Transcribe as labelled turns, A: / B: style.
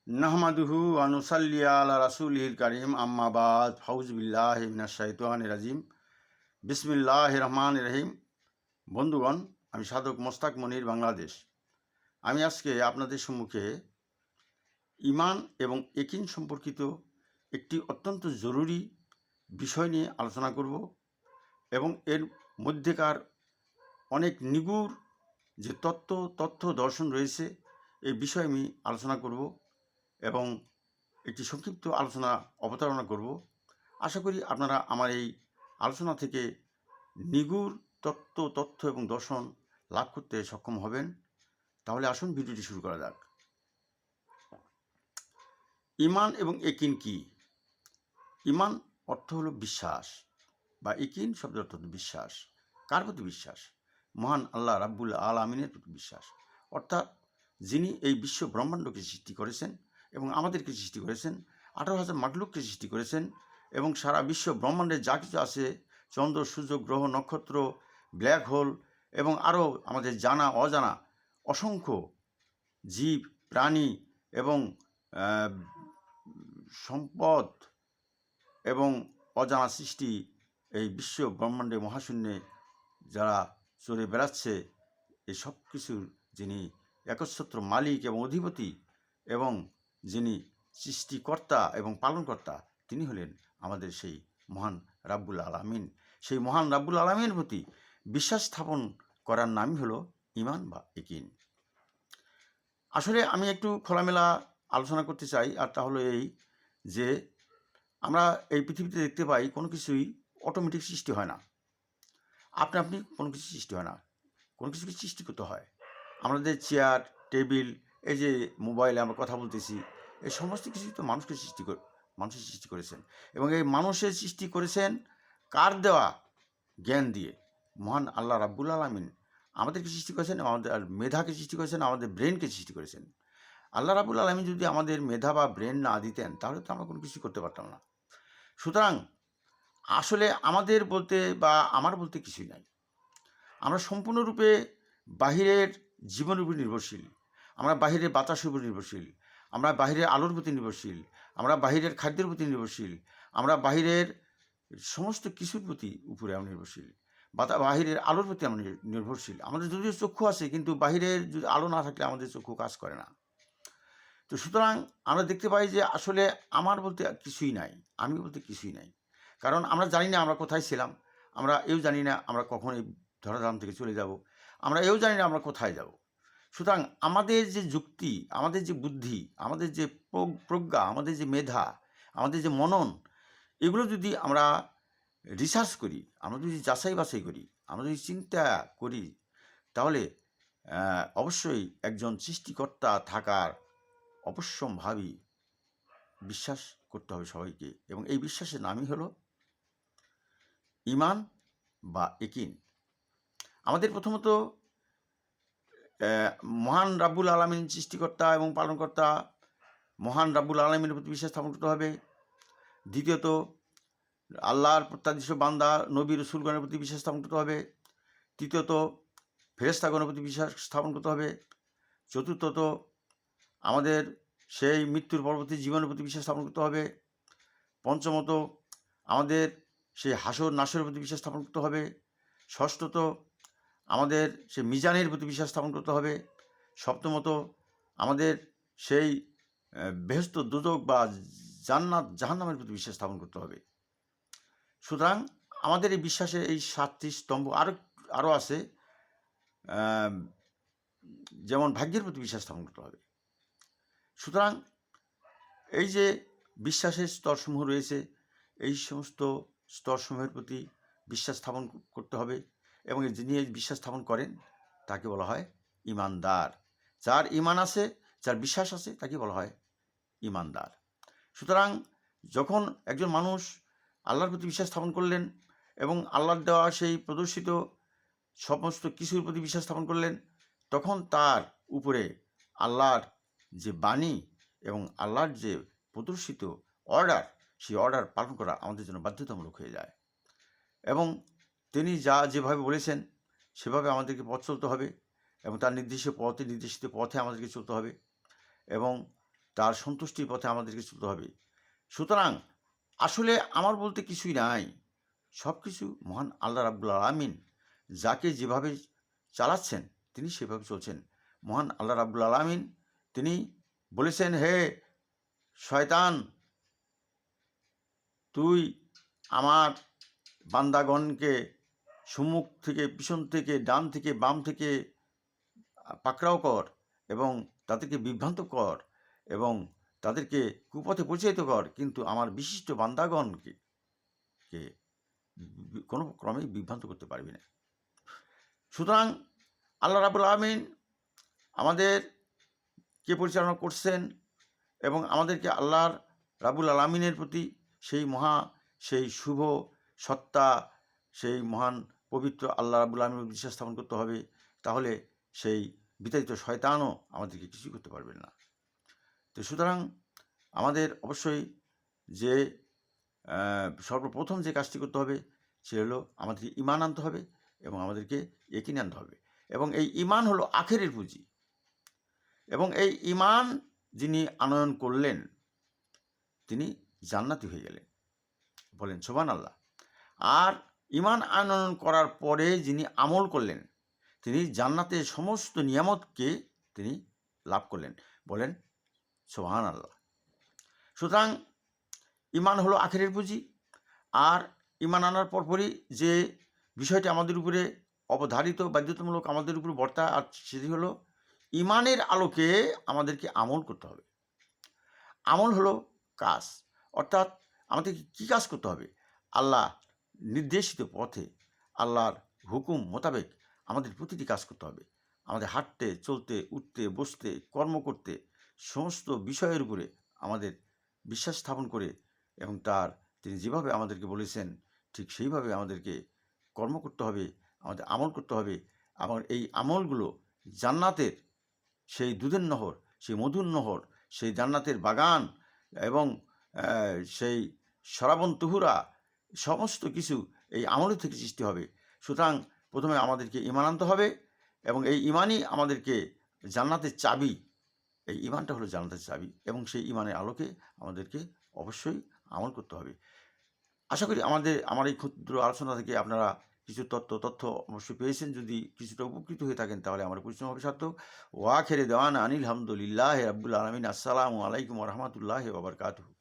A: নাহমাদুহু ওয়া নুসাল্লি আলা রাসূলিল কারীম আম্মা বাদ ফাউযু বিল্লাহি মিনাশ শাইতানির রাজিম বিসমিল্লাহির রহমানির রহিম। বন্ধুগণ, আমি সাধক মোস্তাক মনির, বাংলাদেশ। আমি আজকে আপনাদের সম্মুখে ইমান এবং একিন সম্পর্কিত একটি অত্যন্ত জরুরি বিষয় নিয়ে আলোচনা করব এবং এর মধ্যেকার অনেক নিগুড় যে তথ্য দর্শন রয়েছে এই বিষয়ে আমি আলোচনা করব এবং একটি সংক্ষিপ্ত আলোচনা অবতারণা করব। আশা করি আপনারা আমার এই আলোচনা থেকে নিগুড় তথ্য এবং দর্শন লাভ করতে সক্ষম হবেন। তাহলে আসুন ভিডিওটি শুরু করা যাক। ইমান এবং একিন কি? ইমান অর্থ হলো বিশ্বাস, বা একিন শব্দের অর্থ বিশ্বাস। কার প্রতি বিশ্বাস? মহান আল্লাহ রাব্বুল আলামিনের প্রতি বিশ্বাস, অর্থাৎ যিনি এই বিশ্ব ব্রহ্মাণ্ডকে সৃষ্টি করেছেন এবং আমাদেরকে সৃষ্টি করেছেন, 18,000 মাখলুককে সৃষ্টি করেছেন এবং সারা বিশ্ব ব্রহ্মাণ্ডে যা কিছু আছে, চন্দ্র, সূর্য, গ্রহ, নক্ষত্র, ব্ল্যাক হোল এবং আরও আমাদের জানা অজানা অসংখ্য জীব, প্রাণী এবং সম্পদ এবং অজানা সৃষ্টি এই বিশ্ব ব্রহ্মাণ্ডে মহাশূন্যে যারা চলে বেড়াচ্ছে, এই সব কিছুর যিনি একচ্ছত্র মালিক এবং অধিপতি এবং যিনি সৃষ্টিকর্তা এবং পালনকর্তা, তিনি হলেন আমাদের সেই মহান রাব্বুল আলামিন। সেই মহান রাব্বুল আলামিনের প্রতি বিশ্বাস স্থাপন করার নামই হলো ইমান বা একিন। আসলে আমি একটু খোলামেলা আলোচনা করতে চাই, আর তা হলো এই যে আমরা এই পৃথিবীতে দেখতে পাই কোনো কিছুই অটোমেটিক সৃষ্টি হয় না, আপনি কোনো কিছু সৃষ্টি হয় না, কোনো কিছুকে সৃষ্টি করতে হয়। আমাদের চেয়ার, টেবিল, এই যে মোবাইলে আমরা কথা বলতেছি, এই সমস্ত কিছুই তো মানুষের সৃষ্টি করেছেন। এবং এই মানুষের সৃষ্টি করেছেন কার দেওয়া জ্ঞান দিয়ে? মহান আল্লাহ রাব্বুল আলামিন আমাদেরকে সৃষ্টি করেছেন, আমাদের মেধাকে সৃষ্টি করেছেন, আমাদের ব্রেনকে সৃষ্টি করেছেন। আল্লাহ রাব্বুল আলামিন যদি আমাদের মেধা বা ব্রেন না দিতেন, তাহলে তো আমরা কোনো কিছু করতে পারতাম না। সুতরাং আসলে আমাদের বলতে বা আমার বলতে কিছুই নাই। আমরা সম্পূর্ণরূপে বাহিরের জীবনের উপর নির্ভরশীল, আমরা বাহিরের বাতাসের উপর নির্ভরশীল, আমরা বাহিরের আলোর প্রতি নির্ভরশীল, আমরা বাহিরের খাদ্যের প্রতি নির্ভরশীল, আমরা বাহিরের সমস্ত কিছুর উপরে আমরা নির্ভরশীল, বাহিরের আলোর প্রতি আমরা নির্ভরশীল। আমাদের যদিও চক্ষু আছে, কিন্তু বাহিরের যদি আলো না থাকলে আমাদের চক্ষু কাজ করে না। তো সুতরাং আমরা দেখতে পাই যে আসলে আমার বলতে কিছুই নাই, আমি বলতে কিছুই নাই। কারণ আমরা জানি না আমরা কোথায় ছিলাম, আমরা এও জানি না আমরা কখন এই ধরাধাম থেকে চলে যাব, আমরা এও জানি না আমরা কোথায় যাব। সুতরাং আমাদের যে যুক্তি, আমাদের যে বুদ্ধি, আমাদের যে প্রজ্ঞা, আমাদের যে মেধা, আমাদের যে মনন, এগুলো যদি আমরা রিসার্চ করি, আমরা যদি যাচাই বাছাই করি, আমরা যদি চিন্তা করি, তাহলে অবশ্যই একজন সৃষ্টিকর্তা থাকার অবশ্যম্ভাবী বিশ্বাস করতে হবে সবাইকে। এবং এই বিশ্বাসের নামই হলো ইমান বা একিন। আমাদের প্রথমত মহান রাব্বুল আলামিন সৃষ্টিকর্তা এবং পালনকর্তা মহান রাব্বুল আলামিনের প্রতি বিশ্বাস স্থাপন করতে হবে। দ্বিতীয়ত আল্লাহর প্রত্যাদিষ্ট বান্দা নবী রসুলগণের প্রতি বিশ্বাস স্থাপন করতে হবে। তৃতীয়ত ফেরেশতাগণের প্রতি বিশ্বাস স্থাপন করতে হবে। চতুর্থত আমাদের সেই মৃত্যুর পরবর্তী জীবনের প্রতি বিশ্বাস স্থাপন করতে হবে। পঞ্চমত আমাদের সেই হাসর নাসরের প্রতি বিশ্বাস স্থাপন করতে হবে। ষষ্ঠত আমাদের সেই মিজানের প্রতি বিশ্বাস স্থাপন করতে হবে। সপ্তমত আমাদের সেই বেহেশত দোজখ বা জান্নাত জাহান্নামের প্রতি বিশ্বাস স্থাপন করতে হবে। সুতরাং আমাদের এই বিশ্বাসের এই 7টি স্তম্ভ আরও আছে। যেমন ভাগ্যের প্রতি বিশ্বাস স্থাপন করতে হবে। সুতরাং এই যে বিশ্বাসের স্তরসমূহ রয়েছে, এই সমস্ত স্তরসমূহের প্রতি বিশ্বাস স্থাপন করতে হবে। এবং যিনি এই বিশ্বাস স্থাপন করেন তাকে বলা হয় ইমানদার। যার ইমান আছে, যার বিশ্বাস আছে, তাকে বলা হয় ইমানদার। সুতরাং যখন একজন মানুষ আল্লাহর প্রতি বিশ্বাস স্থাপন করলেন এবং আল্লাহর দেওয়া সেই প্রদর্শিত সমস্ত কিছুর প্রতি বিশ্বাস স্থাপন করলেন, তখন তার উপরে আল্লাহর যে বাণী এবং আল্লাহর যে প্রদর্শিত অর্ডার, সেই অর্ডার পালন করা আমাদের জন্য বাধ্যতামূলক হয়ে যায়। এবং তিনি যেভাবে বলেছেন সেভাবে আমাদেরকে পথ চলতে হবে এবং তার নির্দিষ্ট নির্দেশিত পথে আমাদেরকে চলতে হবে। এবং তার সন্তুষ্টির পথে আমাদেরকে চলতে হবে। সুতরাং আসলে আমার বলতে কিছুই নাই, সব কিছু মহান আল্লাহ রাব্বুল আলামিন যাকে যেভাবে চালাচ্ছেন তিনি সেভাবে চলছেন। মহান আল্লাহ রাব্বুল আলামিন তিনি বলেছেন, হে শয়তান, তুই আমার বান্দাগণকে সম্মুখ থেকে, পিছন থেকে, ডান থেকে, বাম থেকে পাকড়াও কর এবং তাদেরকে বিভ্রান্ত কর এবং তাদেরকে কুপথে পরিচালিত কর, কিন্তু আমার বিশিষ্ট বান্দাগণকে কোনো ক্রমেই বিভ্রান্ত করতে পারবি না। সুতরাং আল্লাহ রাব্বুল আলামিন আমাদেরকে পরিচালনা করছেন এবং আমাদেরকে আল্লাহর রাব্বুল আলামিনের প্রতি সেই শুভ সত্তা, সেই মহান পবিত্র আল্লাহ রাব্বুল আলামিনের বিশ্বাস স্থাপন করতে হবে। তাহলে সেই বিতাড়িত শয়তানও আমাদেরকে কিছুই করতে পারবে না। তো সুতরাং আমাদের অবশ্যই যে সর্বপ্রথম যে কাজটি করতে হবে সে হলো আমাদেরকে ঈমান আনতে হবে এবং আমাদেরকে ইয়াকিন আনতে হবে। এবং এই ঈমান হলো আখেরের পুঁজি। এবং এই ঈমান যিনি আনয়ন করলেন তিনি জান্নাতি হয়ে গেলেন, বলেন সুবহানাল্লাহ। আর ঈমান আনয়ন করার পরে যিনি আমল করলেন তিনি জান্নাতের সমস্ত নিয়ামতকে তিনি লাভ করলেন, বলেন সুবহানাল্লাহ। সুতরাং ঈমান হলো আখেরের পুঁজি। আর ঈমান আনার পরপরই যে বিষয়টি আমাদের উপরে অবধারিত, বাধ্যতামূলক আমাদের উপর বর্তায়, আর সেটি হলো ঈমানের আলোকে আমাদেরকে আমল করতে হবে। আমল হলো কাজ, অর্থাৎ আমাদেরকে কী কাজ করতে হবে? আল্লাহ নির্দেশিত পথে, আল্লাহর হুকুম মোতাবেক আমাদের প্রতিটি কাজ করতে হবে। আমাদের হাঁটতে, চলতে, উঠতে, বসতে, কর্ম করতে, সমস্ত বিষয়ের উপরে আমাদের বিশ্বাস স্থাপন করে এবং তিনি যেভাবে আমাদেরকে বলেছেন ঠিক সেইভাবে আমাদেরকে কর্ম করতে হবে, আমাদের আমল করতে হবে। এবং এই আমলগুলো জান্নাতের সেই দুধের নহর, সেই মধুর নহর, সেই জান্নাতের বাগান এবং সেই শরাবন তুহুরা, সমস্ত কিছু এই আমলের থেকে সৃষ্টি হবে। সুতরাং প্রথমে আমাদেরকে ঈমান আনতে হবে এবং এই ঈমানই আমাদেরকে জান্নাতের চাবি। এই ঈমানটা হলো জান্নাতের চাবি এবং সেই ঈমানের আলোকে আমাদেরকে অবশ্যই আমল করতে হবে। আশা করি আমার এই ক্ষুদ্র আলোচনা থেকে আপনারা কিছু তথ্য অবশ্যই পেয়েছেন। যদি কিছুটা উপকৃত হয়ে থাকেন তাহলে আমার পরিশ্রম হবে সার্থক। ওয়া আখিরি দাওয়ানা আনিল হামদুলিল্লাহি রাব্বিল আলামিন। আসসালামু আলাইকুম ওয়া রাহমাতুল্লাহি ওয়া বারাকাতুহু।